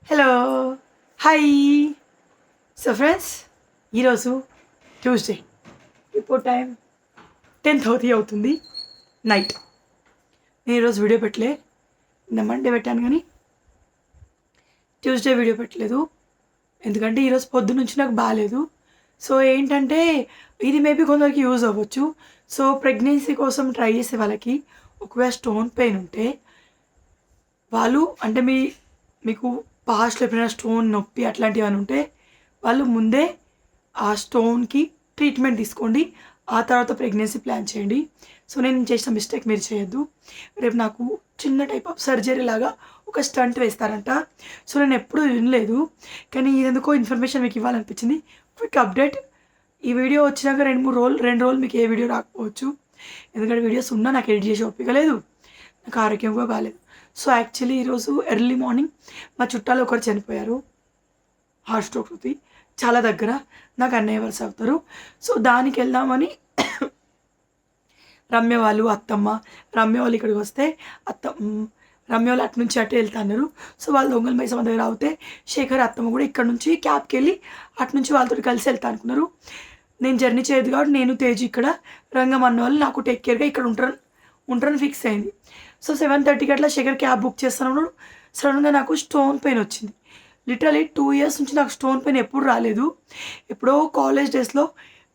Hello hi. So friends, ఈరోజు Tuesday. ఇప్పుడు time 10:30 అవుతుంది నైట్. నేను ఈరోజు వీడియో పెట్టలే. నిన్న మండే పెట్టాను కానీ ట్యూస్డే వీడియో పెట్టలేదు. ఎందుకంటే ఈరోజు పొద్దు నుంచి నాకు బాగాలేదు. సో ఏంటంటే ఇది మేబీ కొందరికి యూజ్ అవ్వచ్చు. సో ప్రెగ్నెన్సీ కోసం ట్రై చేసే వాళ్ళకి ఒకవేళ స్టోన్ పెయిన్ ఉంటే వాళ్ళు అంటే మీకు పాస్ట్లో ఎప్పుడైనా స్టోన్ నొప్పి అట్లాంటివి ఏమైనా ఉంటే వాళ్ళు ముందే ఆ స్టోన్కి ట్రీట్మెంట్ తీసుకోండి. ఆ తర్వాత ప్రెగ్నెన్సీ ప్లాన్ చేయండి. సో నేను చేసిన మిస్టేక్ మీరు చేయొద్దు. రేపు నాకు చిన్న టైప్ ఆఫ్ సర్జరీ లాగా ఒక స్టంట్ వేస్తారంట. సో నేను ఎప్పుడూ వినలేదు, కానీ ఎందుకో ఇన్ఫర్మేషన్ మీకు ఇవ్వాలనిపించింది. Quick update. ఈ వీడియో వచ్చినాక 2 రోజులు మీకు ఏ వీడియో రాకపోవచ్చు. ఎందుకంటే వీడియోస్ ఉన్నా నాకు ఎడిట్ చేసే ఓపిక లేదు, నాకు ఆరోగ్యం కూడా బాగాలేదు. సో యాక్చువల్లీ ఈరోజు ఎర్లీ మార్నింగ్ మా చుట్టాలు ఒకరు చనిపోయారు హార్ట్ స్ట్రోక్ తోటి, చాలా దగ్గర. నాకు అన్నయ్య వరుస అవుతారు. సో దానికి వెళ్దామని రమ్య వాళ్ళు అత్తమ్మ, రమ్య వాళ్ళు ఇక్కడికి వస్తే రమ్య వాళ్ళు అటు నుంచి అటే వెళ్తున్నారు. సో వాళ్ళు దొంగల మైసమ్మ దగ్గర అవుతే శేఖర్ అత్తమ్మ కూడా ఇక్కడ నుంచి క్యాబ్కి వెళ్ళి అటు నుంచి వాళ్ళతో కలిసి వెళ్తా అనుకున్నారు. నేను జర్నీ చేయదు కాబట్టి నేను తేజు ఇక్కడ, రంగం అన్న వాళ్ళు నాకు టేక్ కేర్గా ఇక్కడ ఉంటారని ఫిక్స్ అయింది. సో 7:30కి అట్లా శేఖర్ క్యాబ్ బుక్ చేస్తున్నాడు. సడన్గా నాకు స్టోన్ పెయిన్ వచ్చింది. లిటరలీ 2 ఇయర్స్ నుంచి నాకు స్టోన్ పెయిన్ ఎప్పుడు రాలేదు. ఎప్పుడో కాలేజ్ డేస్లో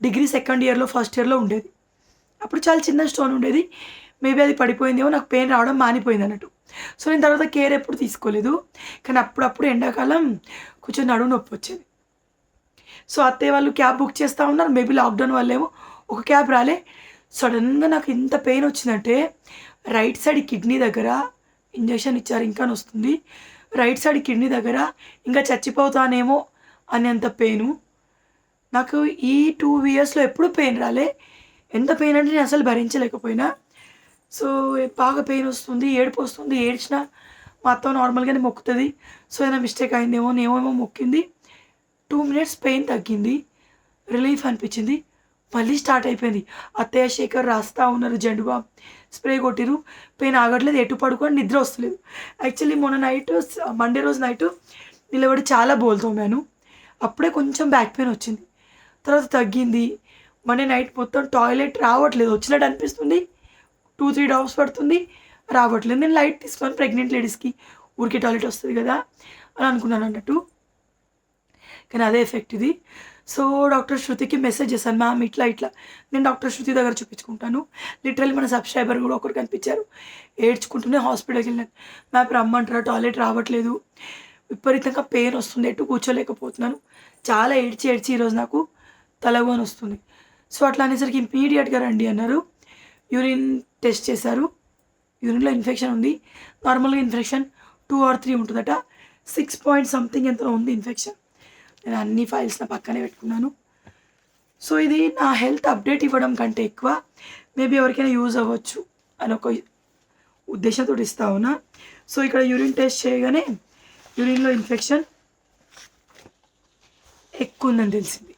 డిగ్రీ సెకండ్ ఇయర్లో ఫస్ట్ ఇయర్లో ఉండేది. అప్పుడు చాలా చిన్న స్టోన్ ఉండేది. మేబీ అది పడిపోయిందేమో, నాకు పెయిన్ రావడం మానిపోయింది అన్నట్టు. సో నేను తర్వాత కేర్ ఎప్పుడు తీసుకోలేదు. కానీ అప్పుడప్పుడు ఎండాకాలం కొంచెం నడుము నొప్పి వచ్చేది. సో అత్తయ్య వాళ్ళు క్యాబ్ బుక్ చేస్తూ ఉన్నారు. మేబీ లాక్డౌన్ వల్లేమో ఒక క్యాబ్ రాలే. సడన్గా నాకు ఎంత పెయిన్ వచ్చిందంటే రైట్ సైడ్ కిడ్నీ దగ్గర ఇంజెక్షన్ ఇచ్చారు, ఇంకా వస్తుంది. రైట్ సైడ్ కిడ్నీ దగ్గర ఇంకా చచ్చిపోతానేమో అనేంత పెయిను. నాకు ఈ 2 ఇయర్స్లో ఎప్పుడు పెయిన్ రాలే. ఎంత పెయిన్ అంటే నేను అసలు భరించలేకపోయినా. సో బాగా పెయిన్ వస్తుంది, ఏడుపు వస్తుంది. ఏడ్చిన మా అత్త నార్మల్గానే మొక్కుతుంది. సో ఏదైనా మిస్టేక్ అయిందేమో నేమేమో మొక్కింది. 2 మినిట్స్ పెయిన్ తగ్గింది, రిలీఫ్ అనిపించింది. మళ్ళీ స్టార్ట్ అయిపోయింది. అత్తయ్య శేఖర్ రాస్తా ఉన్నారు, జెండు బామ్ స్ప్రే కొట్టిరు. పెయిన్ ఆగట్లేదు, ఎటు పడుకొని నిద్ర వస్తలేదు. యాక్చువల్లీ మొన్న నైట్ మండే రోజు నైట్ నిలబడి చాలా బోల్తోమాను. అప్పుడే కొంచెం బ్యాక్ పెయిన్ వచ్చింది, తర్వాత తగ్గింది. మండే నైట్ మొత్తం టాయిలెట్ రావట్లేదు, వచ్చినట్టు అనిపిస్తుంది. 2-3 డ్రాప్స్ పడుతుంది, రావట్లేదు. నేను లైట్ తీసుకొని ప్రెగ్నెంట్ లేడీస్కి ఊరికే టాయిలెట్ వస్తుంది కదా అని అనుకున్నాను అన్నట్టు. కానీ అదే ఎఫెక్ట్ ఇది. సో డాక్టర్ శృతికి మెసేజ్ చేశాను, మ్యామ్ ఇట్లా ఇట్లా నేను డాక్టర్ శృతి దగ్గర చూపించుకుంటాను. లిటరల్లీ మన సబ్స్క్రైబర్ కూడా ఒకరు కనిపించారు, ఏడ్చుకుంటూనే హాస్పిటల్కి వెళ్ళాను. మ్యామ్ రమ్మంటారా, టాయిలెట్ రావట్లేదు, విపరీతంగా పెయిన్ వస్తుంది, ఎటు కూర్చోలేకపోతున్నాను. చాలా ఏడ్చి ఏడ్చి ఈరోజు నాకు తలగోని వస్తుంది. సో అట్లా అనేసరికి ఇమీడియట్గా రండి అన్నారు. యూరిన్ టెస్ట్ చేశారు, యూరిన్లో ఇన్ఫెక్షన్ ఉంది. నార్మల్గా ఇన్ఫెక్షన్ 2 or 3 ఉంటుందట. 6 పాయింట్ సంథింగ్ ఎంతో ఉంది ఇన్ఫెక్షన్. నేను అన్ని ఫైల్స్ నా పక్కనే పెట్టుకున్నాను. సో ఇది నా హెల్త్ అప్డేట్ ఇవ్వడం కంటే ఎక్కువ మేబీ ఎవరికైనా యూజ్ అవ్వచ్చు అని ఒక ఉద్దేశంతో ఇస్తా ఉన్నా. సో ఇక్కడ యూరిన్ టెస్ట్ చేయగానే యూరిన్లో ఇన్ఫెక్షన్ ఎక్కువ ఉందని తెలిసింది.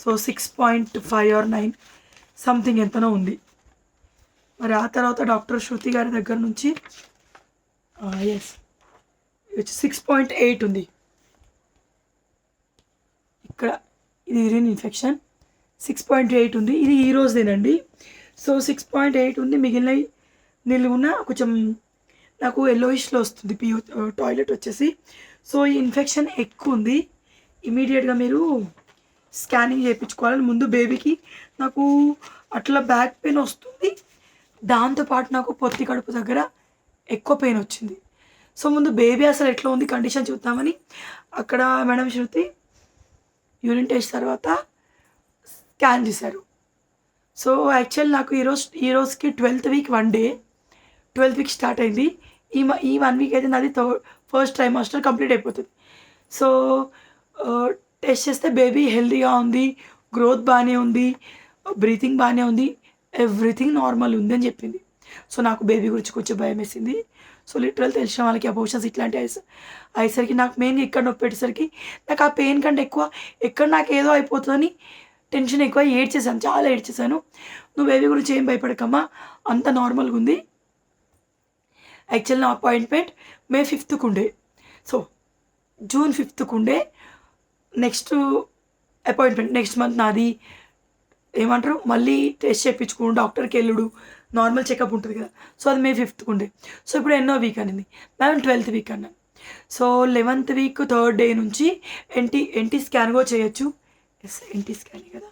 సో 6.5 or 9 సంథింగ్ ఎంతనో ఉంది. మరి ఆ తర్వాత డాక్టర్ శృతి గారి దగ్గర నుంచి 6.8 ఉంది. ఇక్కడ ఇది యూరిన్ ఇన్ఫెక్షన్ 6.8 ఉంది. ఇది ఈ రోజుదేనండి. సో 6.8 ఉంది. మిగిలిన నిలువున కొంచెం నాకు ఎల్లోయిష్లో వస్తుంది టాయిలెట్ వచ్చేసి. సో ఈ ఇన్ఫెక్షన్ ఎక్కువ ఉంది, ఇమీడియట్గా మీరు స్కానింగ్ చేయించుకోవాలని. ముందు బేబీకి నాకు అట్లా బ్యాక్ పెయిన్ వస్తుంది, దాంతోపాటు నాకు పొత్తి కడుపు దగ్గర ఎక్కువ పెయిన్ వచ్చింది. సో ముందు బేబీ అసలు ఎట్లా ఉంది కండిషన్ చూద్దామని అక్కడ మేడం శృతి యూరిన్ టెస్ట్ తర్వాత స్కాన్ చేశారు. సో యాక్చువల్ నాకు ఈ రోజుకి 12th week 1 day, 12th week start అయింది. ఈ 1 వీక్ అయితే నాది ఫస్ట్ ట్రైమాస్టర్ కంప్లీట్ అయిపోతుంది. సో టెస్ట్ చేస్తే బేబీ హెల్తీగా ఉంది, గ్రోత్ బాగానే ఉంది, బ్రీతింగ్ బాగానే ఉంది, ఎవ్రీథింగ్ నార్మల్ ఉంది అని చెప్పింది. సో నాకు బేబీ గురించి కొంచెం భయం వేసింది. సో లిటరల్ తెలిసిన వాళ్ళకి అబోషన్స్ ఇట్లాంటి అయ్యేసరికి నాకు మెయిన్గా ఇక్కడ నొప్పి పెట్టేసరికి నాకు ఆ పెయిన్ కంటే ఎక్కువ ఎక్కడ నాకు ఏదో అయిపోతుందని టెన్షన్ ఎక్కువ, ఏడ్చేసాను, చాలా ఏడ్చేసాను. నువ్వు బేబీ గురించి ఏం భయపడకమ్మా, అంత నార్మల్గా ఉంది. యాక్చువల్ నా అపాయింట్మెంట్ May 5th ఉండే. సో జూన్ 5th ఉండే నెక్స్ట్ అపాయింట్మెంట్ నెక్స్ట్ మంత్ నాది ఏమంటారు మళ్ళీ టెస్ట్ చేయించుకుని డాక్టర్కి వెళ్ళుడు నార్మల్ చెకప్ ఉంటుంది కదా. సో అది మే 5th ఉండే. సో ఇప్పుడు ఎన్నో వీక్ అనింది మ్యామ్ 12th వీక్ అన్నాను. So 11th week 3rd day నుంచి ఎన్టీ స్కాన్ కూడా చేయొచ్చు. ఎస్ ఎన్టీ స్కానే కదా,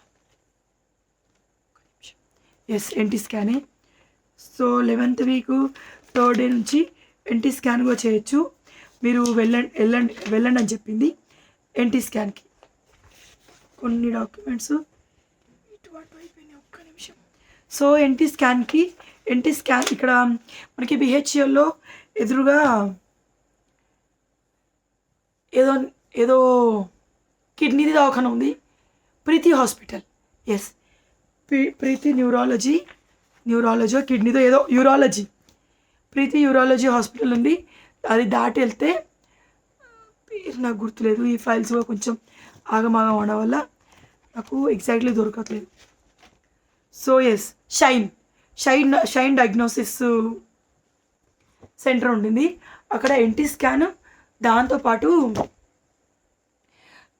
ఎస్ ఎన్టీ స్కానే. So 11th week 3rd day నుంచి ఎన్టీ స్కాన్ కూడా చేయొచ్చు. మీరు వెళ్ళండి అని చెప్పింది ఎన్టీ స్కాన్కి. కొన్ని డాక్యుమెంట్స్ ఇటువంటి అయిపోయినాయి, ఒక్క నిమిషం. సో ఎన్టీ స్కాన్ ఇక్కడ మనకి బిహెచ్ఎల్లో ఎదురుగా ఏదో కిడ్నీది దవాఖాన ఉంది, ప్రీతి హాస్పిటల్. ఎస్ ప్రీతి న్యూరాలజీ కిడ్నీతో ఏదో యూరాలజీ, ప్రీతి యూరాలజీ హాస్పిటల్ ఉంది. అది దాటి వెళ్తే పేరు నాకు గుర్తులేదు, ఈ ఫైల్స్ కూడా కొంచెం ఆగమాగం అవడం వల్ల నాకు ఎగ్జాక్ట్లీ దొరకట్లేదు. So S Shine diagnosis centre ఉండింది అక్కడ. ఎన్టీ స్కాన్ దాంతోపాటు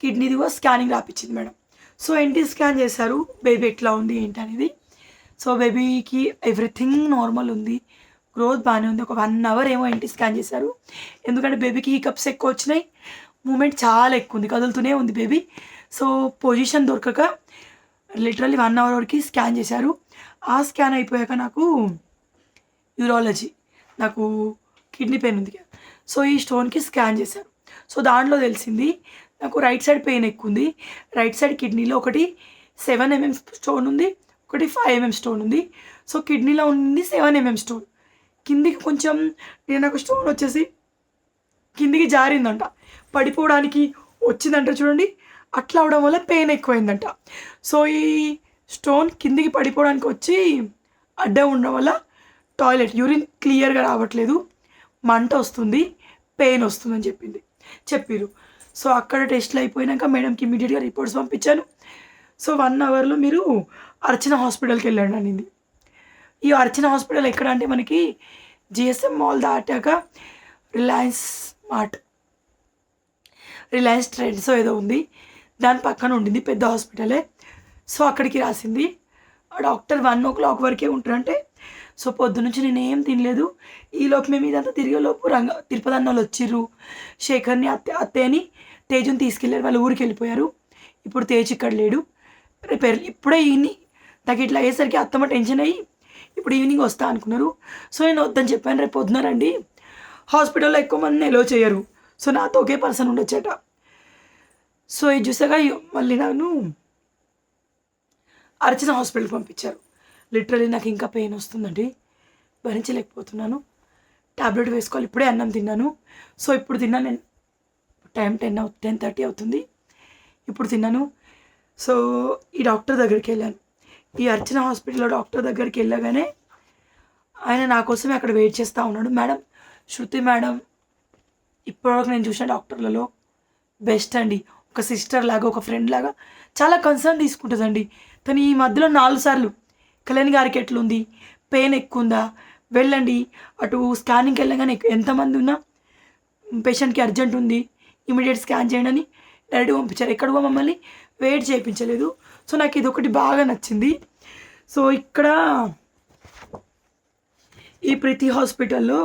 కిడ్నీది కూడా స్కానింగ్ రాపించింది మేడం. సో ఎన్టీ స్కాన్ చేశారు, బేబీ ఎట్లా ఉంది ఏంటి అనేది. సో బేబీకి ఎవ్రీథింగ్ నార్మల్ ఉంది, గ్రోత్ బాగానే ఉంది. ఒక 1 hour ఏమో ఎన్టీ స్కాన్ చేశారు, ఎందుకంటే బేబీకి హికప్స్ ఎక్కువ వచ్చినాయి, మూమెంట్ చాలా ఎక్కువ ఉంది, కదులుతూనే ఉంది బేబీ. సో పొజిషన్ దొరకక లిటరల్లీ 1 hour వరకు స్కాన్ చేశారు. ఆ స్కాన్ అయిపోయాక నాకు యూరాలజీ, నాకు కిడ్నీ పెయిన్ ఉంది కదా, సో ఈ స్టోన్కి స్కాన్ చేశారు. సో దాంట్లో తెలిసింది నాకు రైట్ సైడ్ పెయిన్ ఎక్కువ ఉంది. రైట్ సైడ్ కిడ్నీలో ఒకటి 7 mm స్టోన్ ఉంది, ఒకటి 5 mm స్టోన్ ఉంది. సో కిడ్నీలో ఉంది 7 mm స్టోన్. కిందికి కొంచెం నాకు స్టోన్ వచ్చేసి కిందికి జారిందంట, పడిపోవడానికి వచ్చిందంట చూడండి, అట్లా అవడం వల్ల పెయిన్ ఎక్కువైందంట. సో ఈ స్టోన్ కిందికి పడిపోవడానికి వచ్చి అడ్డం ఉండడం వల్ల టాయిలెట్ యూరిన్ క్లియర్గా రావట్లేదు, మంట వస్తుంది, పెయిన్ వస్తుందని చెప్పారు. సో అక్కడ టెస్ట్లు అయిపోయినాక మేడంకి ఇమీడియట్గా రిపోర్ట్స్ పంపించాను. సో 1 hourలో మీరు అర్చన హాస్పిటల్కి వెళ్ళండి అనింది. ఈ అర్చన హాస్పిటల్ ఎక్కడ అంటే మనకి జిఎస్ఎం మాల్ దాటాక రిలయన్స్ ట్రెండ్స్ ఏదో ఉంది, దాని పక్కన ఉండింది, పెద్ద హాస్పిటలే. సో అక్కడికి రాసింది. ఆ డాక్టర్ 1 o'clock వరకే ఉంటారంటే. సో పొద్దునుంచి నేను ఏం తినలేదు. ఈలోపు మేము ఇదంతా తిరిగేలోపు తిరుపతి అన్న వాళ్ళు వచ్చిర్రు, శేఖర్ని అత్తయ్యని తేజుని తీసుకెళ్ళారు, వాళ్ళు ఊరికి వెళ్ళిపోయారు. ఇప్పుడు తేజ్ ఇక్కడ లేడు, రేపు ఇప్పుడే నాకు ఇట్లా అయ్యేసరికి అత్తమ్మ టెన్షన్ అయ్యి ఇప్పుడు ఈవినింగ్ వస్తా అనుకున్నారు. సో నేను వద్దని చెప్పాను, రేపు పొద్దున రండి, హాస్పిటల్లో ఎక్కువ మందిని ఎలో చేయరు, సో నాతో ఒకే పర్సన్ ఉండొచ్చట. సో ఇది చూసాక మళ్ళీ నన్ను అర్చన హాస్పిటల్కి పంపించారు. లిటరలీ నాకు ఇంకా పెయిన్ వస్తుందండి, భరించలేకపోతున్నాను, ట్యాబ్లెట్ వేసుకోవాలి. ఇప్పుడే అన్నం తిన్నాను. సో ఇప్పుడు తిన్నాను నేను, టైం 10:30 అవుతుంది, ఇప్పుడు తిన్నాను. సో ఈ డాక్టర్ దగ్గరికి వెళ్ళాను, ఈ అర్చన హాస్పిటల్లో డాక్టర్ దగ్గరికి వెళ్ళగానే ఆయన నా కోసమే అక్కడ వెయిట్ చేస్తూ ఉన్నాడు. మేడం శృతి మేడం ఇప్పటివరకు నేను చూసిన డాక్టర్లలో బెస్ట్ అండి, ఒక సిస్టర్ లాగా, ఒక ఫ్రెండ్ లాగా చాలా కన్సర్న్ తీసుకుంటుందండి. తను ఈ మధ్యలో 4 సార్లు కళ్యాణ్ గారికి ఎట్లుంది, పెయిన్ ఎక్కువ ఉందా, వెళ్ళండి, అటు స్కానింగ్కి వెళ్ళగానే ఎంతమంది ఉన్నా పేషెంట్కి అర్జెంట్ ఉంది, ఇమీడియట్ స్కాన్ చేయండి అని డైరెక్ట్గా పంపించారు. ఎక్కడికో మమ్మల్ని వెయిట్ చేయించలేదు. సో నాకు ఇది ఒకటి బాగా నచ్చింది. సో ఇక్కడ ఈ ప్రీతి హాస్పిటల్లో,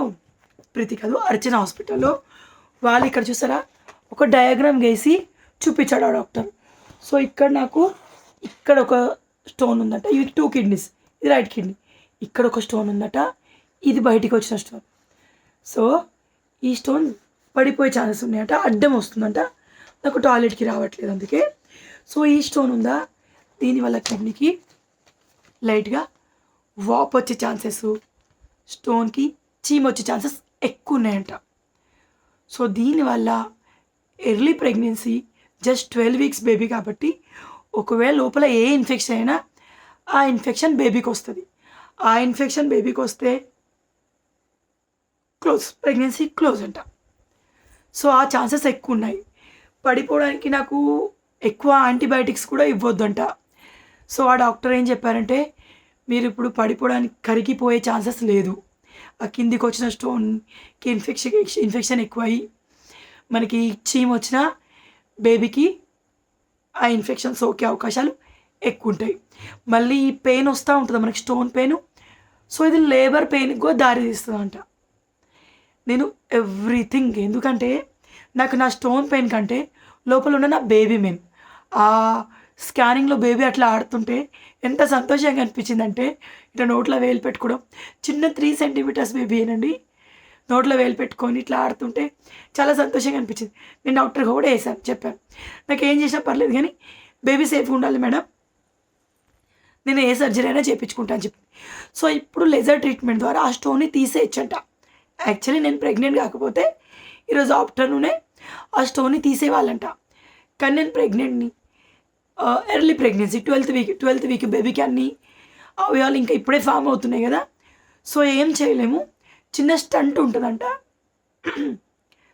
ప్రీతి కాదు అర్చన హాస్పిటల్లో వాళ్ళు ఇక్కడ చూసారా ఒక డయాగ్రామ్ గీసి చూపించాడు ఆ డాక్టర్. సో ఇక్కడ నాకు ఇక్కడ ఒక స్టోన్ ఉందట, ఇవి 2 kidneys, ఇది రైట్ కిడ్నీ, ఇక్కడ ఒక స్టోన్ ఉందట, ఇది బయటికి వచ్చిన స్టోన్. సో ఈ స్టోన్ పడిపోయే ఛాన్సెస్ ఉన్నాయట, అడ్డం వస్తుందంట, నాకు టాయిలెట్కి రావట్లేదు అందుకే. సో ఈ స్టోన్ ఉందా, దీనివల్ల కిడ్నీకి లైట్గా వాప్ వచ్చే ఛాన్సెస్, స్టోన్కి చీమ వచ్చే ఛాన్సెస్ ఎక్కువ ఉన్నాయంట. సో దీనివల్ల early pregnancy, just 12 weeks baby కాబట్టి ఒకవేళ లోపల ఏ ఇన్ఫెక్షన్ అయినా ఆ ఇన్ఫెక్షన్ బేబీకి వస్తుంది. ఆ ఇన్ఫెక్షన్ బేబీకి వస్తే ప్రెగ్నెన్సీ క్లోజ్ అంట. సో ఆ ఛాన్సెస్ ఎక్కువ ఉన్నాయి. పడిపోవడానికి నాకు ఎక్కువ యాంటీబయాటిక్స్ కూడా ఇవ్వద్దంట. సో ఆ డాక్టర్ ఏం చెప్పారంటే, మీరు ఇప్పుడు పడిపోవడానికి కరిగిపోయే ఛాన్సెస్ లేదు, ఆ కిందికి వచ్చిన స్టోన్కి ఇన్ఫెక్షన్ ఎక్కువ అయ్యి మనకి చీమ్ వచ్చినా బేబీకి ఆ ఇన్ఫెక్షన్ సోకే అవకాశాలు ఎక్కువ ఉంటాయి. మళ్ళీ పెయిన్ వస్తూ ఉంటుంది మనకి, స్టోన్ పెయిన్. సో ఇది లేబర్ పెయిన్కి కూడా దారి తీస్తుందంట. నేను ఎవ్రీథింగ్, ఎందుకంటే నాకు నా స్టోన్ పెయిన్ కంటే లోపల ఉన్న నా బేబీ మెయిన్. ఆ స్కానింగ్లో బేబీ అట్లా ఆడుతుంటే ఎంత సంతోషంగా అనిపించిందంటే, ఇట్లా నోట్లో వేలు పెట్టుకోవడం, చిన్న 3 సెంటీమీటర్స్ బేబీ ఏనండి, నోట్లో వేలు పెట్టుకొని ఇట్లా ఆడుతుంటే చాలా సంతోషంగా అనిపించింది. నేను డాక్టర్గా కూడా వేసాను, చెప్పాను నాకు ఏం చేసినా పర్లేదు కానీ బేబీ సేఫ్గా ఉండాలి మేడం, నేను ఏ సర్జరీ అయినా చేయించుకుంటా అని చెప్పి. సో ఇప్పుడు లేజర్ ట్రీట్మెంట్ ద్వారా ఆ స్టోన్ని తీసేయచ్చంట. యాక్చువల్లీ నేను ప్రెగ్నెంట్ కాకపోతే ఈరోజు ఆఫ్టర్నూనే ఆ స్టోన్ని తీసేవాళ్ళంట. కానీ నేను ప్రెగ్నెంట్ని, ఎర్లీ ప్రెగ్నెన్సీ, 12th వీక్ బేబీకి అన్ని అవయవాలు ఇంకా ఇప్పుడే ఫామ్ అవుతున్నాయి కదా, సో ఏం చేయలేము, చిన్న స్టంట్ ఉంటుందంట.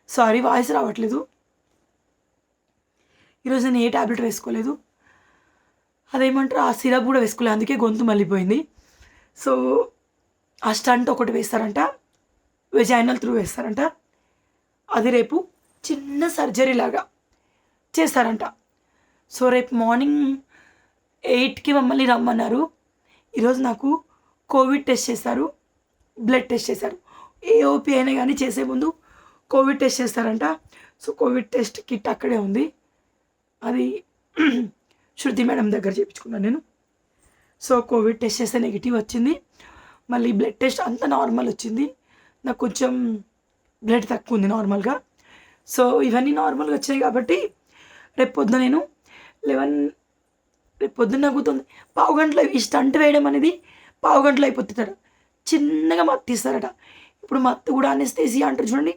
సారీ వాయిస్ రావట్లేదు. ఈరోజు నేను ఏ ట్యాబ్లెట్ వేసుకోలేదు, అదేమంటారు ఆ సిరప్ కూడా వేసుకోలేదు, అందుకే గొంతు మళ్ళీపోయింది. సో ఆ స్టంట్ ఒకటి వేస్తారంట, వెజైనల్ త్రూ వేస్తారంట. అది రేపు చిన్న సర్జరీ లాగా చేస్తారంట. సో రేపు మార్నింగ్ 8కి మమ్మల్ని రమ్మన్నారు. ఈరోజు నాకు కోవిడ్ టెస్ట్ చేశారు, బ్లడ్ టెస్ట్ చేశారు. ఏ ఓపీ అయినా కానీ చేసే ముందు కోవిడ్ టెస్ట్ చేస్తారంట. సో కోవిడ్ టెస్ట్ కిట్ అక్కడే ఉంది, అది శృతి మేడం దగ్గర చేయించుకున్నాను నేను. సో కోవిడ్ టెస్ట్ చేస్తే నెగిటివ్ వచ్చింది. మళ్ళీ బ్లడ్ టెస్ట్ అంతా నార్మల్ వచ్చింది. నాకు కొంచెం బ్లడ్ తక్కువ ఉంది నార్మల్గా. సో ఇవన్నీ నార్మల్గా వచ్చినాయి కాబట్టి రేపు పొద్దున నేను 11, రేపు పొద్దున్న నగ్గుతుంది పావుగంటలో ఈ స్టంట్ వేయడం అనేది పావుగంటలో అయిపోతుందట. చిన్నగా మత్తు ఇస్తారట. ఇప్పుడు మత్తు కూడా అనెస్థీసియా అంటారు చూడండి,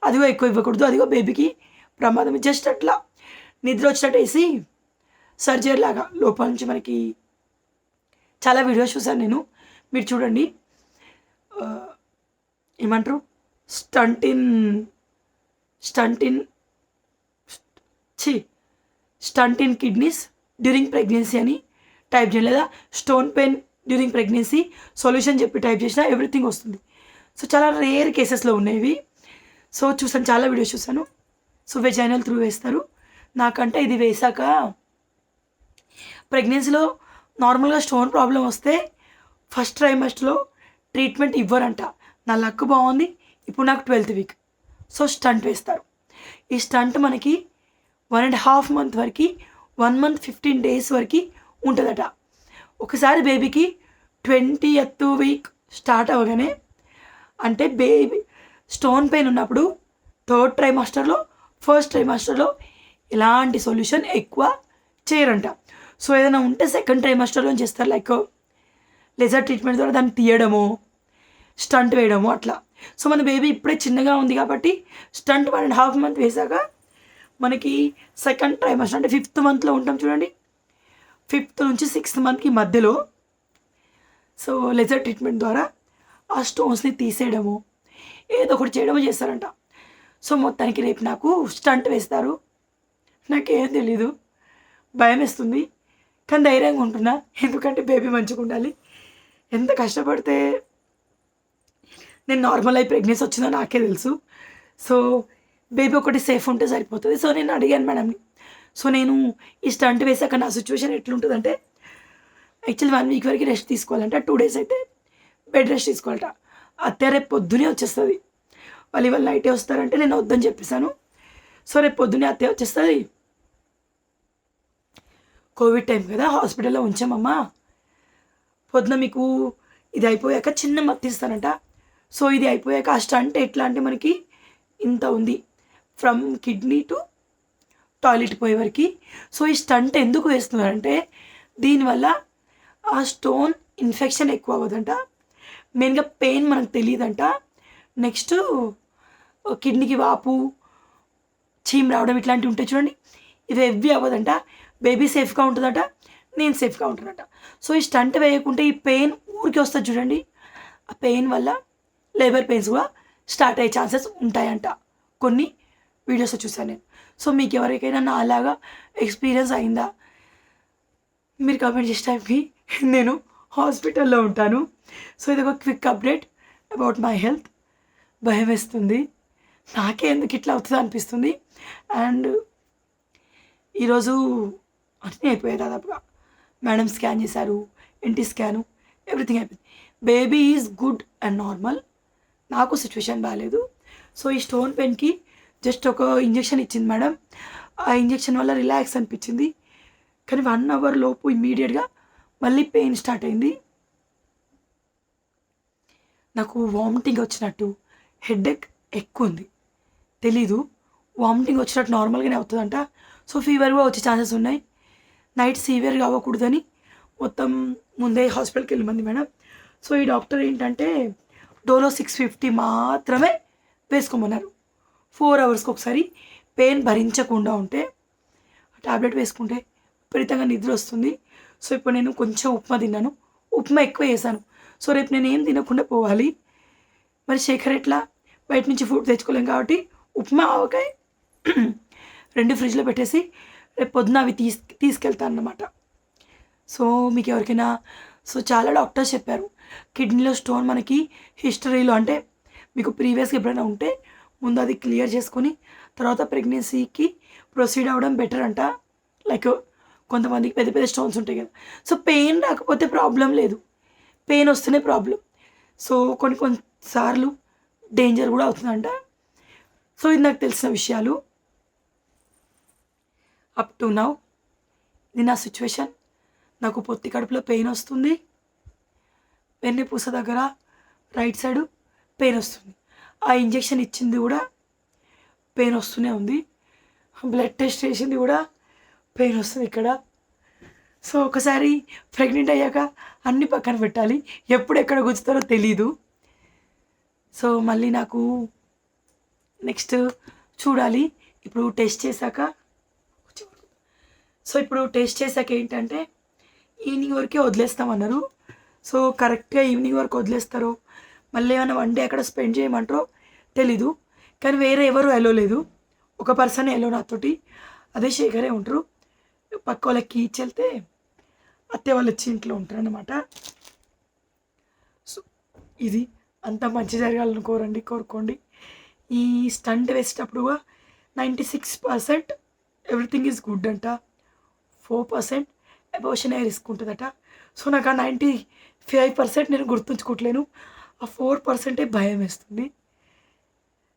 అదిగో ఎక్కువ ఇవ్వకూడదు, అదిగో బేబీకి ప్రమాదం, జస్ట్ అట్లా నిద్ర వచ్చినట్టు వేసి సర్జరీ లాగా లోపల నుంచి మనకి చాలా వీడియోస్ చూసాను నేను, మీరు చూడండి. ఏమంటారు stent in kidneys during pregnancy అని టైప్ చేయండి, లేదా stone pain during pregnancy solution చెప్పి టైప్ చేసినా ఎవ్రీథింగ్ వస్తుంది. సో చాలా రేర్ కేసెస్లో ఉన్నాయి. సో చూసాను, చాలా వీడియోస్ చూసాను. సో వెజైనల్ త్రూ వేస్తారు. నాకంటే ఇది వేశాక ప్రెగ్నెన్సీలో నార్మల్గా స్టోన్ ప్రాబ్లం వస్తే ఫస్ట్ ట్రైమస్టర్లో ట్రీట్మెంట్ ఇవ్వరంట. నా లక్ బాగుంది, ఇప్పుడు నాకు 12th వీక్. సో స్టంట్ వేస్తారు. ఈ స్టంట్ మనకి 1.5 month వరకు, 1 month 15 days వరకు ఉంటుందట. ఒకసారి బేబీకి 20th వీక్ స్టార్ట్ అవ్వగానే, అంటే బేబీ స్టోన్ పెయిన్ ఉన్నప్పుడు 3rd ట్రైమాస్టర్లో, 1st ట్రైమాస్టర్లో ఎలాంటి సొల్యూషన్ ఎక్కువ చేయరంట. సో ఏదైనా ఉంటే 2nd ట్రైమాస్టర్లో చేస్తారు, లైక్ లేజర్ ట్రీట్మెంట్ ద్వారా దాన్ని తీయడము, స్టంట్ వేయడము అట్లా. సో మన బేబీ ఇప్పుడే చిన్నగా ఉంది కాబట్టి స్టంట్ 1.5 month వేసాక మనకి 2nd ట్రైమాస్టర్ అంటే 5th monthలో ఉంటాం చూడండి, 5th నుంచి 6th monthకి మధ్యలో సో లేజర్ ట్రీట్మెంట్ ద్వారా ఆ స్టోన్స్ని తీసేయడము, ఏదో ఒకటి చేయడము చేస్తారంట. సో మొత్తానికి రేపు నాకు స్టంట్ వేస్తారు. నాకేం తెలీదు, భయం వేస్తుంది, కానీ ధైర్యంగా ఉంటున్నా, ఎందుకంటే బేబీ మంచిగా ఉండాలి. ఎంత కష్టపడితే నేను నార్మల్ అయి ప్రెగ్నెన్సీ వచ్చిందో నాకే తెలుసు. సో బేబీ ఒకటి సేఫ్ ఉంటే సరిపోతుంది. సో నేను అడిగాను మేడంని. సో నేను ఈ స్టంట్ వేసాక నా సిచ్యువేషన్ ఎట్లుంటుందంటే, యాక్చువల్లీ 1 week వరకు రెస్ట్ తీసుకోవాలంట, 2 days అయితే బెడ్ రెస్ట్ తీసుకోవాలట. అత్తే రేపు పొద్దునే వచ్చేస్తుంది. వాళ్ళు ఇవాళ నైటే వస్తారంటే నేను వద్దని చెప్పేశాను. సో రేపు పొద్దునే అత్తే వచ్చేస్తుంది. కోవిడ్ టైం కదా, హాస్పిటల్లో ఉంచామమ్మా, పొద్దున మీకు ఇది అయిపోయాక చిన్న మత్తు ఇస్తారంట. సో ఇది అయిపోయాక ఆ స్టంట్ ఎట్లా అంటే మనకి ఇంత ఉంది, ఫ్రమ్ కిడ్నీ టు టాయిలెట్ పోయే వరకు. సో ఈ స్టంట్ ఎందుకు వేస్తున్నారంటే, దీనివల్ల ఆ స్టోన్ ఇన్ఫెక్షన్ ఎక్కువ అవ్వదంట, మెయిన్గా పెయిన్ మనకు తెలియదంట, నెక్స్ట్ కిడ్నీకి వాపు, చీమ్ రావడం ఇట్లాంటివి ఉంటాయి చూడండి, ఇవి ఎవ్వి అవ్వదంట. బేబీ సేఫ్గా ఉంటుందట, నేను సేఫ్గా ఉంటుందట. సో ఈ స్టంట్ వేయకుంటే ఈ పెయిన్ ఊరికి వస్తుంది చూడండి, ఆ పెయిన్ వల్ల లేబర్ పెయిన్స్ కూడా స్టార్ట్ అయ్యే ఛాన్సెస్ ఉంటాయంట. కొన్ని వీడియోస్ చూసాను నేను. సో మీకు ఎవరికైనా నా అలాగా ఎక్స్పీరియన్స్ అయిందా మీరు కామెంట్ చేసే టైంకి నేను హాస్పిటల్లో ఉంటాను. సో ఇది ఒక quick update about my health. భయం వేస్తుంది, నాకే ఎందుకు ఇట్లా అవుతుందో అనిపిస్తుంది. అండ్ ఈరోజు అన్నీ అయిపోయాయి దాదాపుగా. మేడం స్కాన్ చేశారు, ఎన్టీ స్కాను, ఎవ్రీథింగ్ అయిపోయింది. Baby is good and normal. నాకు సిచ్యువేషన్ బాగాలేదు. సో ఈ స్టోన్ పెయిన్కి జస్ట్ ఒక ఇంజెక్షన్ ఇచ్చింది మేడం. ఆ ఇంజెక్షన్ వల్ల రిలాక్స్ అనిపించింది. కానీ 1 అవర్ లోపు ఇమ్మీడియట్గా మళ్ళీ పెయిన్ స్టార్ట్ అయింది. నాకు వామిటింగ్ వచ్చినట్టు, హెడేక్ ఎక్కువ ఉంది. తెలీదు, వామిటింగ్ వచ్చినట్టు నార్మల్గానే అవుతుందంట. సో ఫీవర్ కూడా వచ్చే ఛాన్సెస్ ఉన్నాయి. నైట్ సివియర్గా అవ్వకూడదని మొత్తం ముందే హాస్పిటల్కి వెళ్ళమంది మేడం. సో ఈ డాక్టర్ ఏంటంటే డోలో 650 మాత్రమే వేసుకోమన్నారు. 4 అవర్స్కి ఒకసారి. పెయిన్ భరించకుండా ఉంటే టాబ్లెట్ వేసుకుంటే విపరీతంగా నిద్ర వస్తుంది. సో ఇప్పుడు నేను కొంచెం ఉప్మా తిన్నాను, ఉప్మా ఎక్కువ వేసాను. సో రేపు నేను ఏం తినకుండా పోవాలి. మరి శేఖర్ ఎట్లా, బయట నుంచి ఫుడ్ తెచ్చుకోలేం కాబట్టి ఉప్మా ఆవకాయ 2 ఫ్రిడ్జ్లో పెట్టేసి రేపు పొద్దున అవి తీసుకెళ్తాను అన్నమాట. సో మీకు ఎవరికైనా, సో చాలా డాక్టర్స్ చెప్పారు కిడ్నీలో స్టోన్ మనకి హిస్టరీలో అంటే మీకు ప్రీవియస్గా ఎప్పుడైనా ఉంటే ముందు అది క్లియర్ చేసుకొని తర్వాత ప్రెగ్నెన్సీకి ప్రొసీడ్ అవ్వడం బెటర్ అంట. లైక్ కొంతమందికి పెద్ద పెద్ద స్టోన్స్ ఉంటాయి కదా. సో పెయిన్ రాకపోతే ప్రాబ్లం లేదు, పెయిన్ వస్తేనే ప్రాబ్లం. సో కొన్నిసార్లు డేంజర్ కూడా అవుతుందంట. సో ఇది నాకు తెలిసిన విషయాలు. అప్ టు నౌ ఇది నా సిచ్యువేషన్. నాకు పొత్తి కడుపులో పెయిన్ వస్తుంది, వెన్నెపూస దగ్గర రైట్ సైడు పెయిన్ వస్తుంది. ఆ ఇంజెక్షన్ ఇచ్చింది కూడా పెయిన్ వస్తూనే ఉంది. బ్లడ్ టెస్ట్ చేసింది కూడా పెయిన్ వస్తుంది ఇక్కడ. సో ఒకసారి ప్రెగ్నెంట్ అయ్యాక అన్ని పక్కన పెట్టాలి, ఎప్పుడు ఎక్కడ గుచ్చుతారో తెలీదు. సో మళ్ళీ నాకు నెక్స్ట్ చూడాలి. ఇప్పుడు టెస్ట్ చేశాక ఏంటంటే ఈవినింగ్ వరకే వదిలేస్తామన్నారు. సో కరెక్ట్గా ఈవినింగ్ వరకు వదిలేస్తారో మళ్ళీ ఏమైనా 1 డే అక్కడ స్పెండ్ చేయమంటారో తెలీదు. కానీ వేరే ఎవరు ఎలో లేదు, ఒక పర్సన్ ఎలో నాతోటి, అదే శేఖరే ఉంటారు. పక్క వాళ్ళకి ఇచ్చి వెళ్తే అత్తయ్య వాళ్ళు వచ్చి ఇంట్లో ఉంటారు అన్నమాట. సో ఇది అంతా మంచి జరగాలని కోరుకోండి. ఈ స్టంట్ వేసేటప్పుడు 96% ఎవ్రీథింగ్ ఈజ్ గుడ్ అంట, 4% అబోషన్ అయ్యే రిస్క్ ఉంటుందట. సో నాకు ఆ 95% నేను గుర్తుంచుకోవట్లేను, ఆ 4% భయం వేస్తుంది.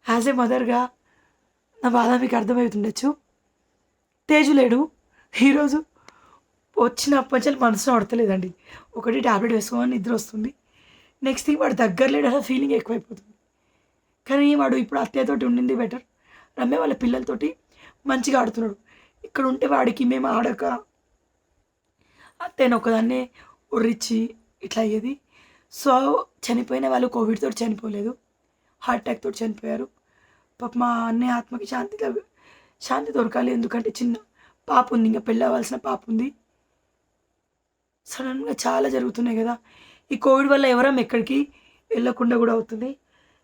యాజ్ ఏ మదర్గా నా బాధ మీకు అర్థమవుతుండొచ్చు. తేజు లేడు ఈరోజు, వచ్చినప్పటి నుంచి మనసులో పడతలేదండి. ఒకటి ట్యాబ్లెట్ వేసుకోమని నిద్ర వస్తుంది, నెక్స్ట్ థింగ్ వాడు దగ్గర లేడు అసలు ఫీలింగ్ ఎక్కువైపోతుంది. కానీ వాడు ఇప్పుడు అత్తయ్యతోటి ఉండింది బెటర్. రమ్య వాళ్ళ పిల్లలతోటి మంచిగా ఆడుతున్నాడు. ఇక్కడ ఉంటే వాడికి మేము ఆడక అత్తయ్యను ఒకదాన్నే ఉర్రిచ్చి ఇట్లా అయ్యేది. సో చనిపోయిన వాళ్ళు కోవిడ్తో చనిపోలేదు, హార్ట్ అటాక్ తోటి చనిపోయారు. పాప మా అన్నయ్య ఆత్మకి శాంతి దొరకాలి. ఎందుకంటే చిన్న పాప ఉంది, ఇంకా పెళ్ళి అవ్వాల్సిన పాప ఉంది. సడన్గా చాలా జరుగుతున్నాయి కదా, ఈ కోవిడ్ వల్ల ఎవరం ఎక్కడికి వెళ్ళకుండా కూడా అవుతుంది.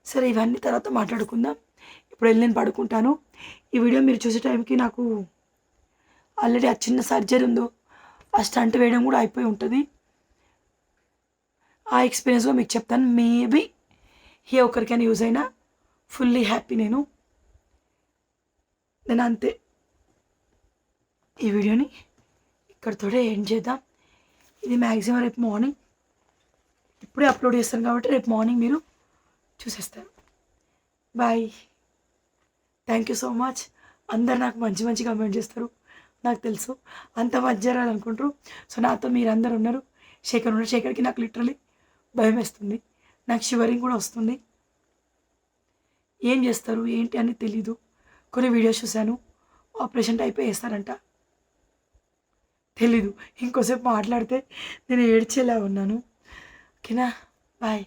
సరే ఇవన్నీ తర్వాత మాట్లాడుకుందాం. ఇప్పుడు వెళ్ళి నేను పడుకుంటాను. ఈ వీడియో మీరు చూసే టైంకి నాకు ఆల్రెడీ ఆ చిన్న సర్జరీ ఉందో ఆ స్టంట్ వేయడం కూడా అయిపోయి ఉంటుంది. ఆ ఎక్స్పీరియన్స్గా మీకు చెప్తాను. మేబీ ఏ ఒక్కరికైనా యూజ్ అయినా ఫుల్లీ హ్యాపీ నేను అంతే. ఈ వీడియోని ఇక్కడితోనే ఎండ్ చేద్దాం. ఇది మ్యాక్సిమం రేపు మార్నింగ్ ఇప్పుడే అప్లోడ్ చేస్తాను కాబట్టి రేపు మార్నింగ్ మీరు చూసేస్తారు. Bye. Thank you so much. అందరు నాకు మంచి మంచి కమెంట్ చేస్తారు, నాకు తెలుసు. అంత మంచి జరగాలనుకుంటారు. సో నాతో మీరు అందరు ఉన్నారు. శేఖర్కి నాకు లిటరలీ భయం వేస్తుంది, నాకు షివరింగ్ కూడా వస్తుంది. ఏం చేస్తారు ఏంటి అని తెలీదు. కొన్ని వీడియోస్ చూశాను, ఆపరేషన్ టైప్ వేస్తారంట, తెలీదు. ఇంకోసేపు మాట్లాడితే నేను ఏడ్చేలా ఉన్నాను. ఓకేనా, బాయ్.